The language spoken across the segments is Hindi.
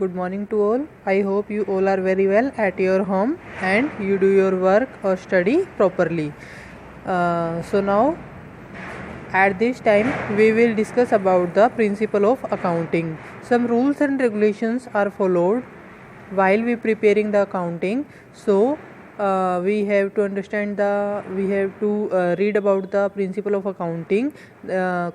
Good morning to all. I hope you all are very well at your home and you do your work or study properly. So now at this time we will discuss about the principle of accounting. Some rules and regulations are followed while we preparing the accounting. So we have to read about the principle of accounting.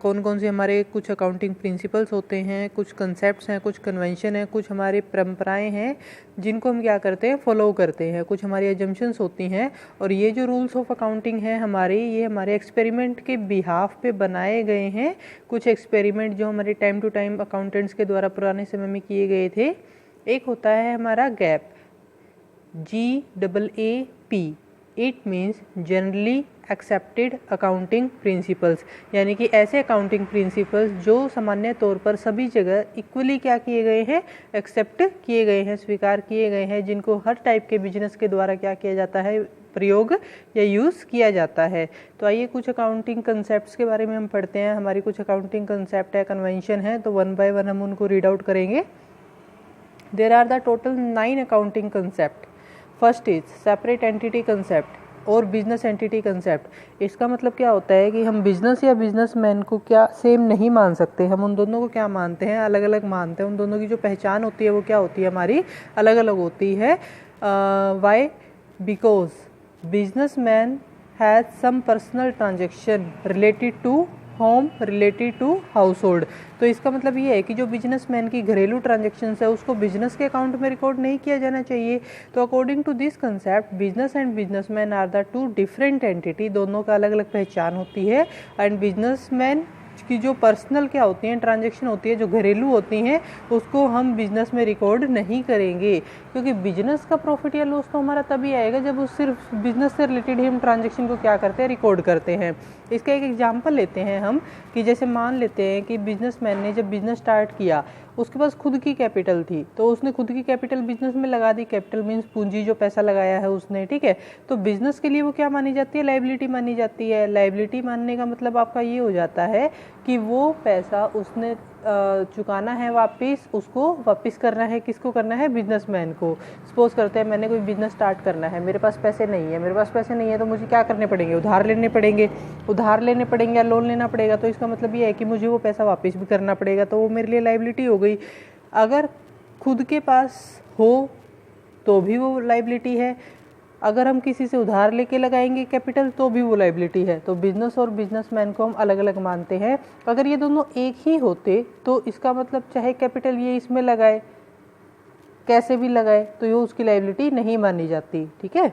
कौन कौन से हमारे कुछ अकाउंटिंग प्रिंसिपल्स होते हैं, कुछ कंसेप्ट्स हैं, कुछ कन्वेंशन हैं, कुछ हमारी परंपराएं हैं जिनको हम क्या करते हैं, फॉलो करते हैं, कुछ हमारी एजम्पशंस होती हैं। और ये जो रूल्स ऑफ अकाउंटिंग है ये हमारे एक्सपेरिमेंट के बिहाफ पे बनाए गए हैं। कुछ एक्सपेरिमेंट जो हमारे टाइम टू टाइम अकाउंटेंट्स के द्वारा पुराने समय में किए गए थे। एक होता है हमारा gap, GAAP, it means generally accepted accounting principles, यानी कि ऐसे अकाउंटिंग प्रिंसिपल्स जो सामान्य तौर पर सभी जगह इक्वली क्या किए गए हैं, एक्सेप्ट किए गए हैं, स्वीकार किए गए हैं, जिनको हर टाइप के बिजनेस के द्वारा क्या किया जाता है, प्रयोग या यूज़ किया जाता है। तो आइए कुछ अकाउंटिंग कंसेप्ट्स के बारे में हम पढ़ते हैं। हमारी कुछ अकाउंटिंग कंसेप्ट है, कन्वेंशन है, तो वन बाय वन हम उनको रीड आउट करेंगे। There are the total 9 accounting concept. First is separate entity concept और बिजनेस एंटिटी कंसेप्ट। इसका मतलब क्या होता है कि हम बिजनेस या बिजनेसमैन को क्या सेम नहीं मान सकते, हम उन दोनों को क्या मानते हैं, अलग अलग मानते हैं। उन दोनों की जो पहचान होती है वो क्या होती है, हमारी अलग अलग होती है। Why? Because businessman has some personal transaction related to home, related to household. तो इसका मतलब ये है कि जो बिजनेसमैन की घरेलू ट्रांजेक्शन्स है उसको बिजनेस के अकाउंट में रिकॉर्ड नहीं किया जाना चाहिए। तो according to this concept business and businessman are the two different entity, दोनों का अलग अलग पहचान होती है। एंड बिजनेसमैन की जो पर्सनल क्या होती हैं, ट्रांजेक्शन होती है, जो घरेलू होती हैं, उसको हम बिजनेस में रिकॉर्ड नहीं करेंगे, क्योंकि बिजनेस का प्रॉफिट या लॉस तो हमारा तभी आएगा जब उस सिर्फ बिजनेस से रिलेटेड ही हम ट्रांजेक्शन को क्या करते हैं, रिकॉर्ड करते हैं। इसका एक एग्जांपल लेते हैं हम कि जैसे मान लेते हैं कि बिजनेसमैन ने जब बिजनेस स्टार्ट किया उसके पास खुद की कैपिटल थी, तो उसने खुद की कैपिटल बिजनेस में लगा दी। कैपिटल मीन्स पूंजी, जो पैसा लगाया है उसने, ठीक है। तो बिजनेस के लिए वो क्या मानी जाती है, लायबिलिटी मानी जाती है। लायबिलिटी मानने का मतलब आपका ये हो जाता है कि वो पैसा उसने चुकाना है वापस, उसको वापस करना है, किसको करना है, बिजनेसमैन को। सपोज करते हैं मैंने कोई बिजनेस स्टार्ट करना है, मेरे पास पैसे नहीं है, तो मुझे क्या करने पड़ेंगे, उधार लेने पड़ेंगे या लोन लेना पड़ेगा। तो इसका मतलब ये है कि मुझे वो पैसा वापस भी करना पड़ेगा, तो वो मेरे लिए लायबिलिटी हो गई। अगर खुद के पास हो तो भी वो लायबिलिटी है, अगर हम किसी से उधार लेके लगाएंगे कैपिटल तो भी वो लायबिलिटी है। तो बिजनेस और बिजनेसमैन को हम अलग अलग मानते हैं। अगर ये दोनों एक ही होते तो इसका मतलब चाहे कैपिटल ये इसमें लगाए, कैसे भी लगाए, तो ये उसकी लायबिलिटी नहीं मानी जाती, ठीक है।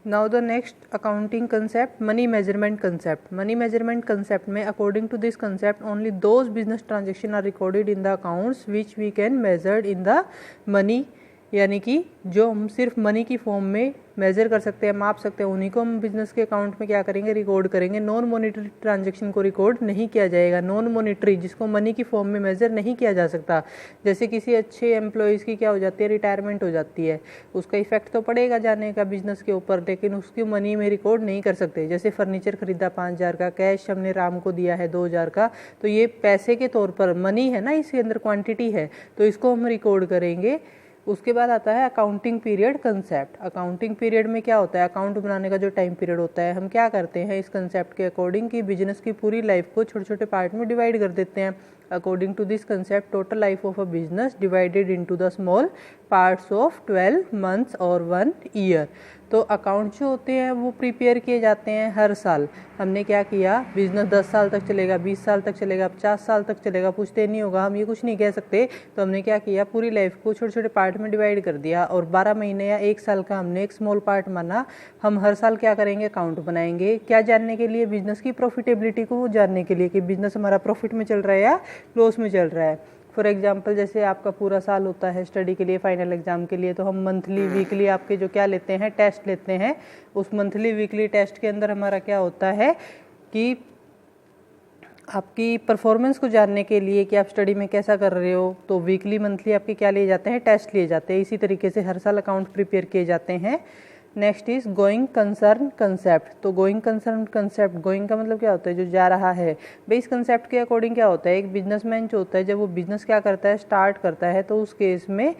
Now the next accounting concept, money measurement concept. Money measurement concept में according to this concept only those business transaction are recorded in the accounts which we can measured in the money, यानी कि जो हम सिर्फ मनी की फॉर्म में मेजर कर सकते हैं, माप सकते हैं, उन्हीं को हम बिजनेस के अकाउंट में क्या करेंगे, रिकॉर्ड करेंगे। नॉन मॉनिटरी ट्रांजैक्शन को रिकॉर्ड नहीं किया जाएगा। नॉन मॉनिटरी जिसको मनी की फॉर्म में मेजर नहीं किया जा सकता, जैसे किसी अच्छे एम्प्लॉयज़ की क्या हो जाती है, रिटायरमेंट हो जाती है, उसका इफेक्ट तो पड़ेगा जाने का बिजनेस के ऊपर, लेकिन उसकी मनी में रिकॉर्ड नहीं कर सकते। जैसे फर्नीचर खरीदा 5,000 का, कैश हमने राम को दिया है 2,000 का, तो ये पैसे के तौर पर मनी है ना, इसके अंदर क्वांटिटी है, तो इसको हम रिकॉर्ड करेंगे। उसके बाद आता है accounting period concept. Accounting period में क्या होता है, अकाउंट बनाने का जो टाइम पीरियड होता है, हम क्या करते हैं इस कंसेप्ट के अकॉर्डिंग कि बिजनेस की पूरी लाइफ को छोटे छोटे पार्ट में डिवाइड कर देते हैं। According to this concept total life of a business divided into the small parts of 12 months और 1 ईयर। तो अकाउंट जो होते हैं वो प्रिपेयर किए जाते हैं हर साल। हमने क्या किया, बिजनेस 10 साल तक चलेगा, 20 साल तक चलेगा, 50 साल तक चलेगा, पूछते नहीं होगा, हम ये कुछ नहीं कह सकते। तो हमने क्या किया, पूरी लाइफ को छोटे छोटे पार्ट में डिवाइड कर दिया और 12 महीने या 1 साल का हमने एक स्मॉल पार्ट माना। हम हर साल क्या करेंगे, अकाउंट बनाएंगे। क्या जानने के लिए, बिजनेस की प्रॉफिटेबिलिटी को जानने के लिए कि बिजनेस हमारा प्रॉफिट में चल रहा है या लॉस में चल रहा है। फॉर एग्जाम्पल जैसे आपका पूरा साल होता है स्टडी के लिए, फाइनल एग्जाम के लिए, तो हम मंथली वीकली आपके जो क्या लेते हैं, टेस्ट लेते हैं। उस मंथली वीकली टेस्ट के अंदर हमारा क्या होता है कि आपकी परफॉर्मेंस को जानने के लिए कि आप स्टडी में कैसा कर रहे हो, तो वीकली मंथली आपके क्या लिए जाते हैं, टेस्ट लिए जाते हैं। इसी तरीके से हर साल अकाउंट प्रिपेयर किए जाते हैं। Next is going concern concept. तो गोइंग कंसर्न कंसेप्ट, गोइंग का मतलब क्या होता है, जो जा रहा है। भाई इस कंसेप्ट के अकॉर्डिंग क्या होता है, एक बिजनेसमैन जो होता है जब वो बिजनेस क्या करता है, स्टार्ट करता है, तो उस केस में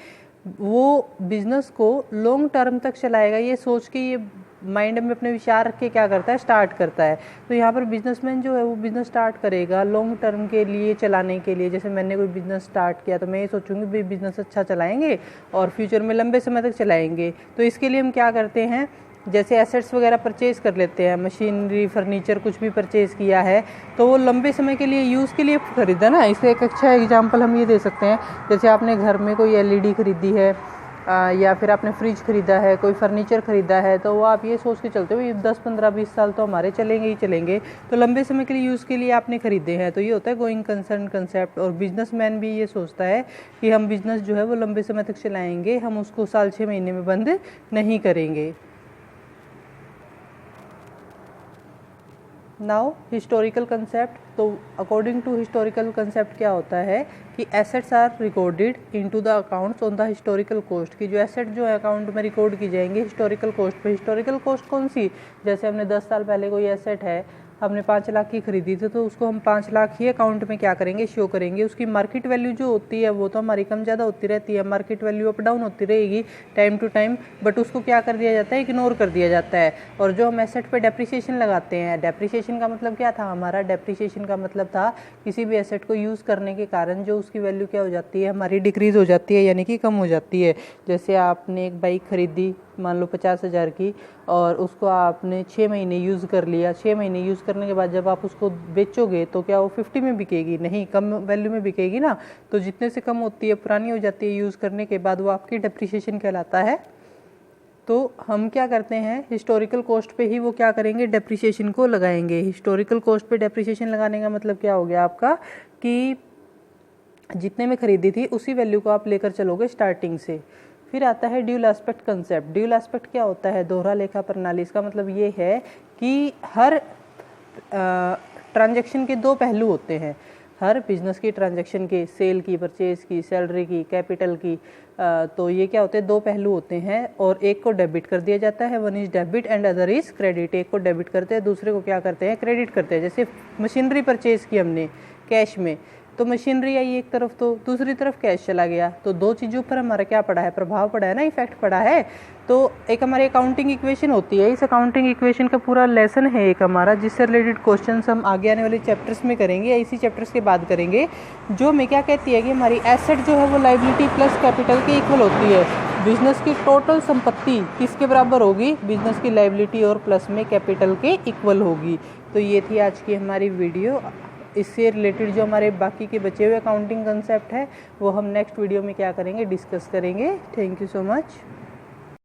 वो बिजनेस को लॉन्ग टर्म तक चलाएगा, ये सोच के, ये माइंड में अपने विचार रख के क्या करता है, स्टार्ट करता है। तो यहाँ पर बिजनेसमैन जो है वो बिजनेस स्टार्ट करेगा लॉन्ग टर्म के लिए, चलाने के लिए। जैसे मैंने कोई बिजनेस स्टार्ट किया तो मैं ये सोचूंगी भाई बिजनेस अच्छा चलाएंगे और फ्यूचर में लंबे समय तक चलाएंगे। तो इसके लिए हम क्या करते हैं, जैसे एसेट्स वगैरह परचेज कर लेते हैं, मशीनरी, फर्नीचर, कुछ भी परचेज किया है तो वो लंबे समय के लिए यूज़ के लिए खरीदा ना। इसका एक अच्छा एग्जांपल हम ये दे सकते हैं, जैसे आपने घर में कोई एलईडी खरीदी है या फिर आपने फ्रिज खरीदा है, कोई फर्नीचर खरीदा है, तो वो आप ये सोच के चलते हो ये 10, 15, 20 साल तो हमारे चलेंगे ही चलेंगे, तो लंबे समय के लिए यूज़ के लिए आपने खरीदे हैं। तो ये होता है गोइंग कंसर्न कंसेप्ट। और बिजनेसमैन भी ये सोचता है कि हम बिजनेस जो है वो लंबे समय तक चलाएंगे, हम उसको साल 6 महीने में बंद नहीं करेंगे। Now historical concept. तो अकॉर्डिंग टू हिस्टोरिकल कंसेप्ट क्या होता है कि assets are recorded into the accounts on the historical cost, की जो एसेट जो है अकाउंट में रिकॉर्ड की जाएंगे हिस्टोरिकल कॉस्ट पे। हिस्टोरिकल कॉस्ट कौन सी, जैसे हमने 10 साल पहले कोई एसेट है, हमने 5 लाख की खरीदी थी, तो उसको हम 5 लाख ही अकाउंट में क्या करेंगे, शो करेंगे। उसकी मार्केट वैल्यू जो होती है वो तो हमारी कम ज़्यादा होती रहती है, मार्केट वैल्यू अप डाउन होती रहेगी टाइम टू टाइम, बट उसको क्या कर दिया जाता है, इग्नोर कर दिया जाता है। और जो हम एसेट पे डेप्रिसिएशन लगाते हैं, डेप्रिसिएशन का मतलब क्या था हमारा, डेप्रिसिएशन का मतलब था किसी भी एसेट को यूज़ करने के कारण जो उसकी वैल्यू क्या हो जाती है, हमारी डिक्रीज़ हो जाती है, यानी कि कम हो जाती है। जैसे आपने एक बाइक खरीदी मान लो 50,000 की, और उसको आपने 6 महीने यूज़ कर लिया। 6 महीने यूज़ करने के बाद जब आप उसको बेचोगे तो क्या वो 50 में बिकेगी, नहीं, कम वैल्यू में बिकेगी ना। तो जितने से कम होती है, पुरानी हो जाती है यूज़ करने के बाद, वो आपकी डेप्रिसिएशन कहलाता है। तो हम क्या करते हैं, हिस्टोरिकल कॉस्ट पे ही वो क्या करेंगे, डेप्रिसिएशन को लगाएंगे। हिस्टोरिकल कॉस्ट पे डेप्रिसिएशन लगाने का मतलब क्या हो गया आपका, कि जितने में खरीदी थी उसी वैल्यू को आप लेकर चलोगे स्टार्टिंग से। फिर आता है dual aspect concept. Dual aspect क्या होता है, दोहरा लेखा प्रणाली। इसका मतलब ये है कि हर ट्रांजैक्शन के 2 पहलू होते हैं। हर बिजनेस की ट्रांजैक्शन के, सेल की, परचेज की, सैलरी की, कैपिटल की, तो ये क्या होते हैं, 2 पहलू होते हैं। और एक को डेबिट कर दिया जाता है, one is debit and other is credit. एक को डेबिट करते हैं, दूसरे को क्या करते हैं, क्रेडिट करते हैं। जैसे मशीनरी परचेज की हमने कैश में, तो मशीनरी आई एक तरफ, तो दूसरी तरफ कैश चला गया, तो 2 चीज़ों पर हमारा क्या पड़ा है, प्रभाव पड़ा है ना, इफेक्ट पड़ा है। तो एक हमारी अकाउंटिंग इक्वेशन होती है, इस अकाउंटिंग इक्वेशन का पूरा लेसन है एक हमारा, जिससे रिलेटेड क्वेश्चंस हम आगे आने वाले चैप्टर्स में करेंगे, इसी चैप्टर्स के बाद करेंगे। जो हमें क्या कहती है कि हमारी एसेट जो है वो लायबिलिटी प्लस कैपिटल के इक्वल होती है। बिजनेस की टोटल संपत्ति किसके बराबर होगी, बिजनेस की लायबिलिटी और प्लस में कैपिटल के इक्वल होगी। तो ये थी आज की हमारी वीडियो। इससे रिलेटेड जो हमारे बाकी के बचे हुए अकाउंटिंग कंसेप्ट है वो हम नेक्स्ट वीडियो में क्या करेंगे, डिस्कस करेंगे। Thank you so much.